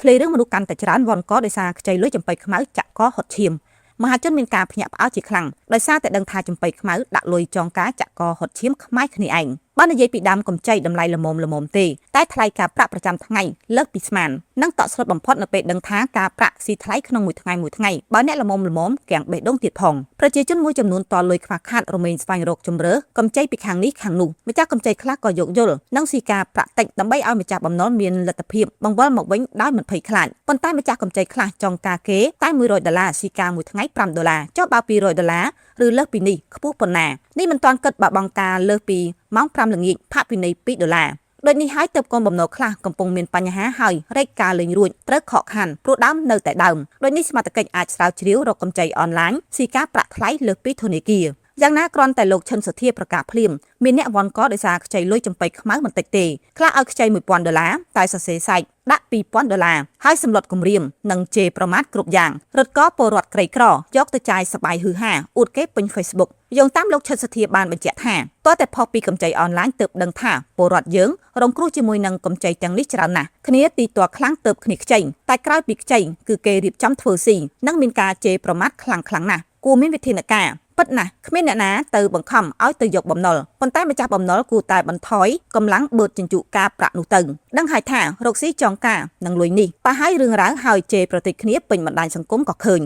ឃ្លេរឿងមនុស្សកាន់តែច្រើនវ៉ាន់កដោយសារខ្ចីលុយចំបៃខ្មៅចាក់កហត់ឈាមមហាជនមានការភ្ញាក់ផ្អើលជាខ្លាំងដោយសារតែដឹងថាចំបៃខ្មៅដាក់លុយចងការចាក់កហត់ឈាមខ្មែរគ្នាឯងបាននិយាយពីដើមកម្ចីតម្លៃល្មមទេតែថ្លៃការប្រាក់ប្រចាំថ្ងៃលើកពីស្មាននិងតក់ស្លុតបំផុតនៅពេលដឹងថាការប្រាក់ស៊ីថ្លៃក្នុងមួយថ្ងៃបើអ្នកល្មមគាំងបេះដូងទៀតផងប្រជាជនមួយចំនួនតលុយខ្វះខាតរមែងស្វែងរកជំរើកម្ចីពីខាងនេះខាងនោះម្ចាស់កម្ចីខ្លះក៏យកយល់និងស៊ីការប្រាក់តិចដើម្បីឲ្យម្ចាស់បំណុលមានលទ្ធភាពបង្វិលមកវិញដោយមិនភ័យខ្លាចប៉ុន្តែម្ចាស់កម្ចីខ្លះចង់ការគេតែ$100ស៊ីការមួយថ្ងៃ$5ចុះបើ$200ឬលើសពីនេះខ្ពស់ប៉ុណ្ណានេះមិនទាន់គិតបើបង់ការលើសពីម៉ោង5ល្ងាចផាកពិន័យ$2ដូចនេះហើយទើបកូនបំណុលខ្លះកំពុងមានបញ្ហាហើយរែកការលេងរួចត្រូវខកខានព្រោះដើមនៅតែដើមដូចនេះសមត្ថកិច្ចអាចស្រាវជ្រាវរកកម្ចីអនឡាញស៊ីការប្រាក់ថ្លៃលើសពីធនាគារយ៉ាងណាគ្រាន់តែលោកឈិនសុធាប្រកាសភ្លាមមានអ្នកវ៉ាន់កដោយសារខ្ចីលុយចំបៃខ្មៅបន្តិចទេខ្លះឲ្យខ្ចី$1000តែសរសេរសាច់ដាក់$2000ហើយសម្លុតគម្រាមនិងជេរប្រមាថគ្រប់យ៉ាងរត់កពលរដ្ឋក្រីក្រយកទៅចាយសបាយហឺហាអួតគេពេញ Facebook យោងតាមលោកឈិនសុធាបានបញ្ជាក់ថាតើតែផុសពីកម្ចីអនឡាញទើបដឹងថាពលរដ្ឋយើងរងគ្រោះជាមួយនឹងកម្ចីទាំងនេះច្រើនណាស់គ្នាទីទាល់ខ្លាំងទើបគ្នាខ្ចីតែក្រោយពីខ្ចីគឺគេរៀបចំធ្វើស៊ីនិងមានការជេរប្រមាថខ្លាំងណាស់គួរមានវិធានការពិតណាស់គ្មានអ្នកណាទៅបង្ខំឲ្យទៅយកបំណុលប៉ុន្តែម្ចាស់បំណុលគួរតែបន្ថយកម្លាំងបឺតជញ្ជក់ការប្រាក់នោះទៅដឹងហើយថារកស៊ីចងការនឹងលុយនេះប៉ះហើយរឿងរ៉ាវហើយជេរប្រតិចគ្នាពេញបណ្ដាញសង្គមក៏ឃើញ